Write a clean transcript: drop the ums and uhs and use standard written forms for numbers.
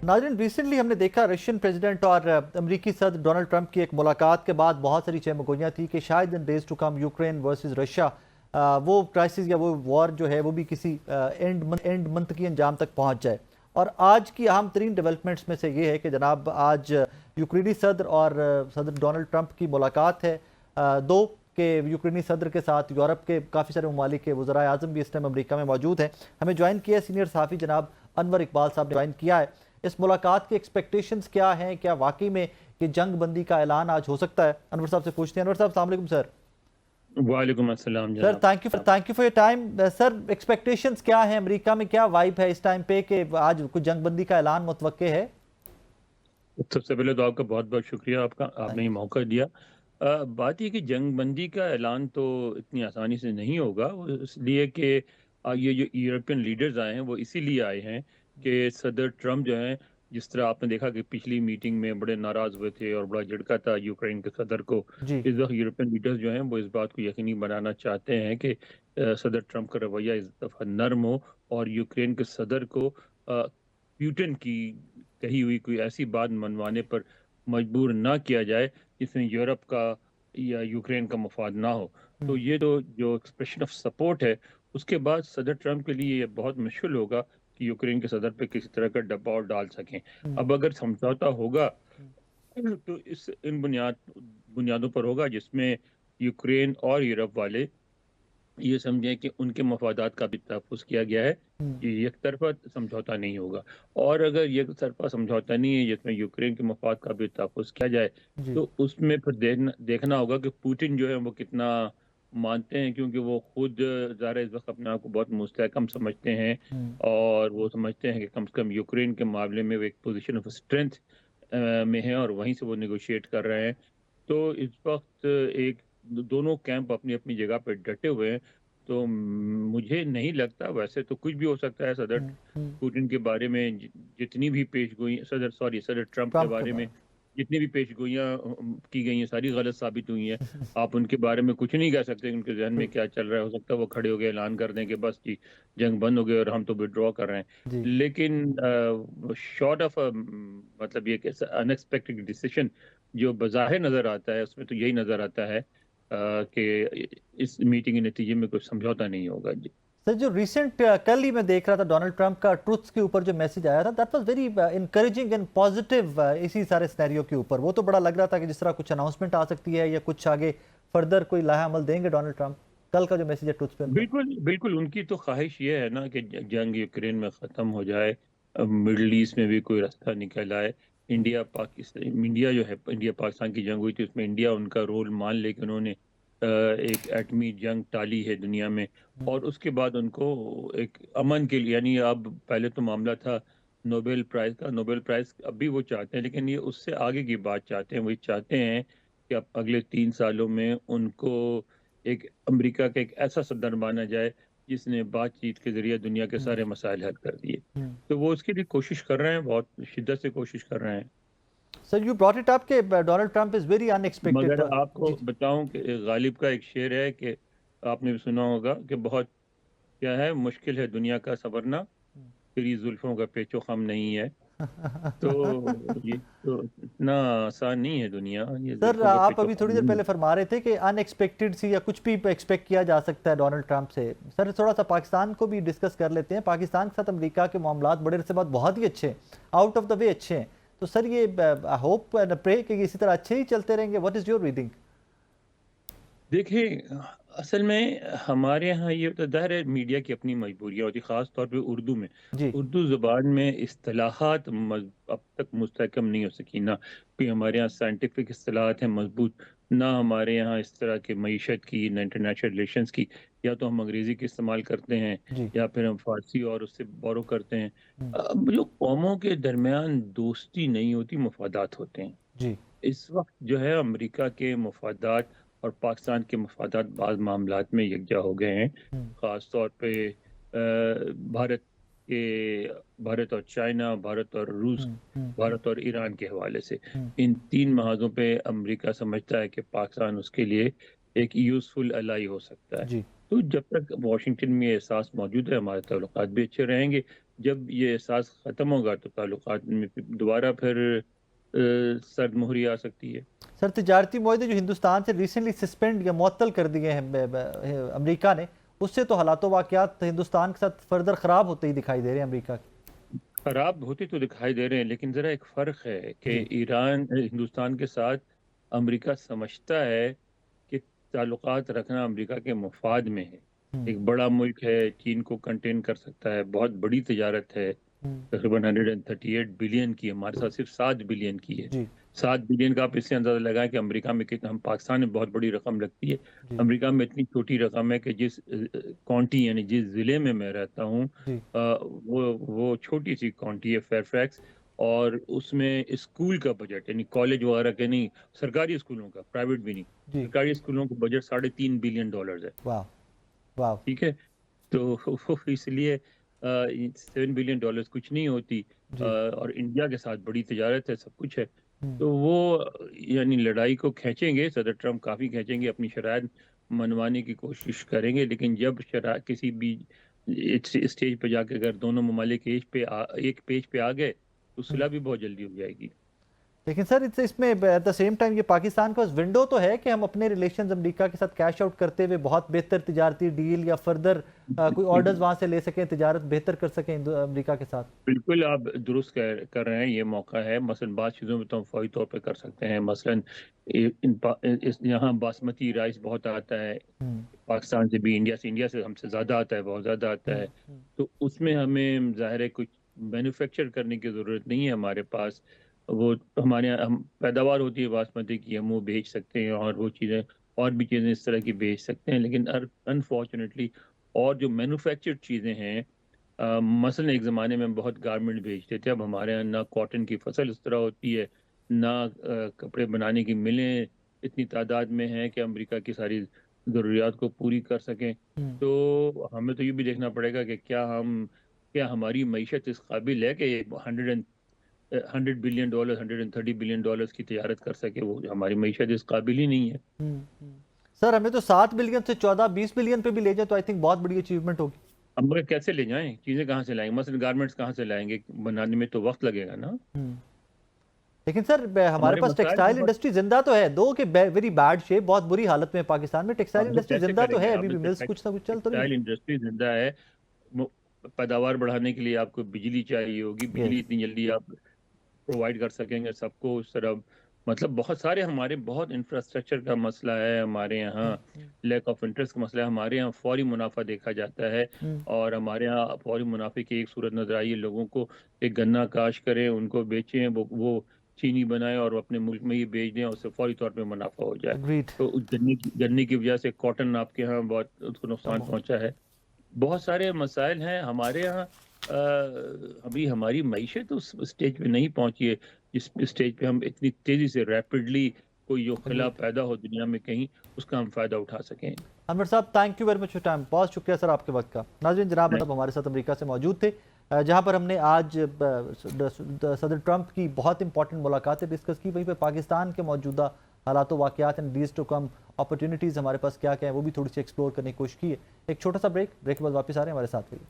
नाज़रीन, रिसेंटली हमने देखा रशियन प्रेसिडेंट और अमरीकी सदर डोनाल्ड ट्रंप की एक मुलाकात के बाद बहुत सारी चहमगोइयाँ थी कि शायद in days to come Ukraine versus Russia वो क्राइसिस या वो वॉर जो है वो भी किसी एंड मंथ की अंजाम तक पहुँच जाए। और आज की अहम तरीन डेवलपमेंट्स में से ये है कि जनाब आज यूक्रेनी सदर और सदर डोनाल्ड ट्रंप की मुलाकात है। दो के यूक्रेनी सदर के साथ यूरोप के काफ़ी सारे ममालिक के वज़राए आज़म भी इस टाइम अमरीका में मौजूद हैं। हमें ज्वाइन किया सीनियर सहाफ़ी जनाब अनवर इकबाल साहब ने ज्वाइन किया है। इस मुलाकात के एक्सपेक्टेशंस क्या हैं, क्या वाकई में ये जंग बंदी का ऐलान आज हो सकता है? अनवर साहब से पूछते हैं। अनवर साहब अस्सलाम वालेकुम सर। वालेकुम अस्सलाम सर जनाब। Thank you for your time. Sir expectations क्या हैं, अमेरिका में क्या वाइब है इस टाइम पे कि आज कुछ जंग बंदी का ऐलान मुतवक्के है? सबसे पहले तो आपका बहुत बहुत शुक्रिया, आपने थैंक ये मौका दिया। बात ये कि जंग बंदी का ऐलान तो इतनी आसानी से नहीं होगा, वो इसलिए कि ये जो यूरोपियन लीडर्स आए हैं वो इसीलिए आए हैं कि सदर ट्रम्प जो हैं, जिस तरह आपने देखा कि पिछली मीटिंग में बड़े नाराज़ हुए थे और बड़ा झिड़का था यूक्रेन के सदर को। जी। इस वक्त यूरोपियन लीडर्स जो हैं वो इस बात को यकीनी बनाना चाहते हैं कि सदर ट्रम्प का रवैया इस दफ़ा नरम हो और यूक्रेन के सदर को प्यूटन की कही हुई कोई ऐसी बात मनवाने पर मजबूर ना किया जाए जिसमें यूरोप का या यूक्रेन का मफाद ना हो। तो ये तो जो एक्सप्रेशन ऑफ सपोर्ट है, उसके बाद सदर ट्रम्प के लिए ये बहुत मुश्किल होगा कि यूक्रेन के सदर पे किसी तरह का दबाव डाल सकें। अब अगर समझौता होगा तो इस इन बुनियादों पर होगा जिसमें यूक्रेन और यूरोप वाले ये समझें कि उनके मफादात का भी तहफ़्फ़ुज़ किया गया है, ये एक तरफ़ा समझौता नहीं होगा। और अगर एक तरफ़ा समझौता नहीं है जिसमें यूक्रेन के मफाद का भी तहफ़्फ़ुज़ किया जाए, जी। तो उसमें फिर देखना होगा कि पुतिन जो है वो कितना मानते हैं, क्योंकि वो खुद ज़ाहिर है इस वक़्त अपने आप को बहुत मुस्तहकम समझते हैं और वो समझते हैं कि कम से कम यूक्रेन के मामले में वो एक पोज़ीशन ऑफ स्ट्रेंथ में हैं और वहीं से वो नेगोशिएट कर रहे हैं। तो इस वक़्त एक दोनों कैंप अपनी-अपनी जगह पे डटे हुए हैं। तो मुझे नहीं लगता, वैसे तो कुछ भी हो सकता है। सदर पुतिन के बारे में जितनी भी पेशगोई सदर ट्रंप के ट्रंप के बारे में बाद। जितनी भी पेशगोइयाँ की गई हैं, सारी गलत साबित हुई हैं। आप उनके बारे में कुछ नहीं कह सकते कि उनके ज़हन में क्या चल रहा है। हो सकता है वो खड़े हो के ऐलान कर दें कि बस जी, जंग बंद हो गई और हम तो विथड्रॉ कर रहे हैं। जी। लेकिन शॉर्ट ऑफ मतलब ये कैसा अनएक्सपेक्टेड डिसीजन जो बज़ाहिर नज़र आता है, उसमें तो यही नज़र आता है कि इस मीटिंग के नतीजे में कोई समझौता नहीं होगा। जी। सर जो रिसेंट कल ही मैं देख रहा था डोनाल्ड ट्रंप का ट्रुथ्स के ऊपर जो मैसेज आया था, that was very encouraging and positive. इसी सारे सिनेरियो के ऊपर वो तो बड़ा लग रहा था कि जिस तरह कुछ अनाउंसमेंट आ सकती है या कुछ आगे फर्दर कोई लाहे अमल देंगे डोनाल्ड ट्रंप। कल का जो मैसेज है ट्रुथ्स पे उनका। बिल्कुल, बिल्कुल उनकी तो ख़्वाहिश ये है ना कि जंग यूक्रेन में ख़त्म हो जाए, मिडल ईस्ट में भी कोई रास्ता निकल आए। इंडिया जो है, इंडिया पाकिस्तान की जंग हुई थी, उसमें इंडिया उनका रोल मान ले कि उन्होंने एक एटमी जंग टाली है दुनिया में और उसके बाद उनको एक अमन के लिए, यानी अब पहले तो मामला था नोबेल प्राइज़ का, नोबेल प्राइज़ अभी वो चाहते हैं, लेकिन ये उससे आगे की बात चाहते हैं। वो ये चाहते हैं कि अब अगले 3 सालों में उनको एक अमेरिका का एक ऐसा सदर माना जाए जिसने बातचीत के ज़रिए दुनिया के सारे मसाइल हल कर दिए। तो वो उसके लिए कोशिश कर रहे हैं, बहुत शिद्दत से कोशिश कर रहे हैं। Sir you brought it up कि Donald Trump is very unexpected. मगर आपको जी। बताऊँ कि गालिब का एक शेर है कि आपने भी सुना होगा कि बहुत क्या है, मुश्किल है दुनिया का सँवरना, तेरी जुल्फ़ों का पेचो ख़म नहीं है। तो ये तो इतना आसान नहीं है दुनिया, ये सर जुल्फ़ों का आप पेचो अभी ख़म थोड़ी देर नहीं है। पहले फरमा रहे थे कि अनएक्सपेक्टेड सी या कुछ भी एक्सपेक्ट किया जा सकता है डोनाल्ड ट्रंप से। सर थोड़ा सा पाकिस्तान को भी डिस्कस कर लेते हैं। पाकिस्तान के साथ अमेरिका के मामलात बड़े अरसे बाद बहुत ही अच्छे हैं, आउट ऑफ द वे अच्छे हैं। तो सर ये होप एंड प्रे कि इसी तरह अच्छे ही चलते रहेंगे। What is your reading? देखिए, असल में हमारे यहाँ ये तो ज़ाहिर है मीडिया की अपनी मजबूरियाँ होती हैं, ख़ास तौर पे उर्दू में। जी। उर्दू ज़ुबान में इस्तिलाहात अब तक मुस्तहकम नहीं हो सकी, ना कोई हमारे यहाँ साइंटिफिक इस्तिलाहात हैं मज़बूत, ना हमारे यहाँ इस तरह के मईशत की, ना इंटरनेशनल रिलेशंस की। या तो हम अंग्रेज़ी का इस्तेमाल करते हैं जी। या फिर हम फ़ारसी और उससे बोरो करते हैं। जो कौमों के दरमियान दोस्ती नहीं होती, मफ़ादात होते हैं। जी। इस वक़्त जो है अमेरिका के मफ़ादात और पाकिस्तान के मफ़ादात बाज़ मामलात में यकजा हो गए हैं। ख़ास तौर पे भारत के भारत और चाइना, भारत और रूस, भारत और ईरान के हवाले से। इन 3 महाज़ों पे अमेरिका समझता है कि पाकिस्तान उसके लिए एक यूज़फुल एलाई हो सकता है। जी। तो जब तक वाशिंगटन में ये एहसास मौजूद है, हमारे ताल्लुकात भी अच्छे रहेंगे। जब ये एहसास ख़त्म होगा तो ताल्लुकात में दोबारा फिर सर्द मोहरी आ सकती है। सर, तिजारती मुआहदे जो हिंदुस्तान से रिसेंटली सस्पेंड या मुअत्तल कर दिए हैं अमेरिका ने, उससे तो हालात वाक़यात हिंदुस्तान के साथ फर्दर ख़राब होते ही दिखाई दे रहे हैं अमेरिका के। ख़राब होते तो दिखाई दे रहे हैं, लेकिन ज़रा एक फ़र्क है कि जी। ईरान हिंदुस्तान के साथ अमेरिका समझता है कि ताल्लुकात रखना अमेरिका के मफाद में है। हम्म, एक बड़ा मुल्क है, चीन को कंटेन कर सकता है, बहुत बड़ी तिजारत है, हम्म, तकरीबन 138 बिलियन की है, हमारे साथ सिर्फ 7 बिलियन की है। जी 7 बिलियन का आप इससे अंदाज़ा लगाएं कि अमेरिका में कितना, हम पाकिस्तान में बहुत बड़ी रकम लगती है, जी अमेरिका में इतनी छोटी रकम है कि जिस काउंटी यानी जिस ज़िले में मैं रहता हूँ, जी वो छोटी सी काउंटी है फेयरफैक्स, और उसमें स्कूल का बजट यानी कॉलेज वगैरह के नहीं, सरकारी स्कूलों का, प्राइवेट भी नहीं, जी। सरकारी स्कूलों का बजट $3.5 बिलियन है। वाह, वाह। ठीक है, तो वो इसलिए 7 बिलियन डॉलर्स कुछ नहीं होती, जी। और इंडिया के साथ बड़ी तिजारत है, सब कुछ है। हम्म, तो वो यानी लड़ाई को खींचेंगे, सदर ट्रंप काफ़ी खींचेंगे, अपनी शराइत मनवाने की कोशिश करेंगे, लेकिन जब शरा किसी भी स्टेज पे जाके अगर दोनों ममालिक एक पेज पे आ गए तो हम्म। सुलह भी बहुत जल्दी हो जाएगी। लेकिन सर इसमें एट द सेम टाइम ये पाकिस्तान के पास विंडो तो है कि हम अपने रिलेशंस अमेरिका के साथ कैश आउट करते हुए बहुत बेहतर तिजारती डील या फर्दर कोई ऑर्डर्स वहां से ले सकें, तिजारत बेहतर कर सकें अमेरिका के साथ। बिल्कुल आप दुरुस्त कर रहे हैं, ये मौका है। मसलन बात चीज़ों में तो हम फौरी तौर पे कर सकते हैं। मसलन इस यहाँ बासमती राइस बहुत आता है, हम्म, पाकिस्तान से भी, इंडिया से हमसे ज़्यादा आता है, बहुत ज़्यादा आता हम्म, है। तो उसमें हमें ज़ाहिर है कुछ मैन्युफैक्चर करने की ज़रूरत नहीं है हमारे पास। वो हमारे यहाँ हम पैदावार होती है बासमती की, हम वो बेच सकते हैं, और वो चीज़ें और भी चीज़ें इस तरह की बेच सकते हैं। लेकिन अनफॉर्चुनेटली और जो मैन्युफैक्चर्ड चीज़ें हैं, मसलन एक ज़माने में हम बहुत गारमेंट बेचते थे, अब हमारे यहाँ ना कॉटन की फसल इस तरह होती है, ना कपड़े बनाने की मिलें इतनी तादाद में हैं कि अमेरिका की सारी ज़रूरियात को पूरी कर सकें। हम्म, तो हमें तो ये भी देखना पड़ेगा कि क्या हमारी मईशत इस काबिल है कि 100 बिलियन डॉलर, $130 बिलियन की तजारत कर सके। वो हमारी मईशत इस काबिल ही नहीं है। हम्म। सर, हमें तो 7 बिलियन से 14-20 बिलियन पे भी ले जाए तो आई थिंक बहुत बड़ी अचीवमेंट होगी। हम मगर कैसे ले जाएं, चीज़ें कहाँ से लाएंगे, मसलन गारमेंट्स कहाँ से लाएंगे, बनाने में तो वक्त लगेगा ना। हम्म। लेकिन सर हमारे हमारे पास मसाइल टेक्सटाइल बहुत, इंडस्ट्री जिंदा तो है, दो कि वेरी बैड शेप, बहुत बुरी हालत में है पाकिस्तान में। टेक्सटाइल अब वो इंडस्ट्री कैसे जिंदा तो करेंगे है, आप, अभी भी मिल्स कुछ ना कुछ चल तो रही है। टेक्सटाइल इंडस्ट्री जिंदा है। वो पैदावार बढ़ाने के लिए आपको बिजली चाहिए होगी, बिजली यस। इतनी जल्दी आप प्रोवाइड कर सकेंगे सबको उस तरह, मतलब बहुत सारे हमारे बहुत इंफ्रास्ट्रक्चर का मसला है हमारे यहाँ, लैक ऑफ इंटरेस्ट का मसला है हमारे यहाँ। फौरी मुनाफा देखा जाता है, और हमारे यहाँ फौरी मुनाफे की एक सूरत नजर आई है, लोगों को एक गन्ना काश करें, उनको बेचें, वो चीनी बनाएं और अपने मुल्क में ही बेच दें, और उससे फौरी तौर पे मुनाफा हो जाए। अग्रीड। तो उस गन्ने की वजह से कॉटन आपके यहाँ बहुत उसको नुकसान पहुंचा है। बहुत सारे मसाइल हैं हमारे यहाँ। अभी हमारी मईशत उस स्टेज पे नहीं पहुंची है जिस स्टेज पे हम इतनी तेजी से रैपिडली कोई जो खिला अग्रीड। पैदा हो दुनिया में कहीं, उसका हम फायदा उठा सकें। अनवर साहब, thank you very much for time, बहुत शुक्रिया सर आपके वक्त का। नाज़रीन, जनाब मतलब हमारे साथ अमेरिका से मौजूद थे, जहां पर हमने आज सदर ट्रंप की बहुत इंपॉर्टेंट मुलाकातें डिस्कस की, वहीं पर पाकिस्तान के मौजूदा हालात वाक़यात and days to come opportunities हमारे पास क्या क्या है वो भी थोड़ी सी एक्सप्लोर करने की कोशिश की है। एक छोटा सा ब्रेक के बाद वापस आ रहे हैं, हमारे साथ रहिए।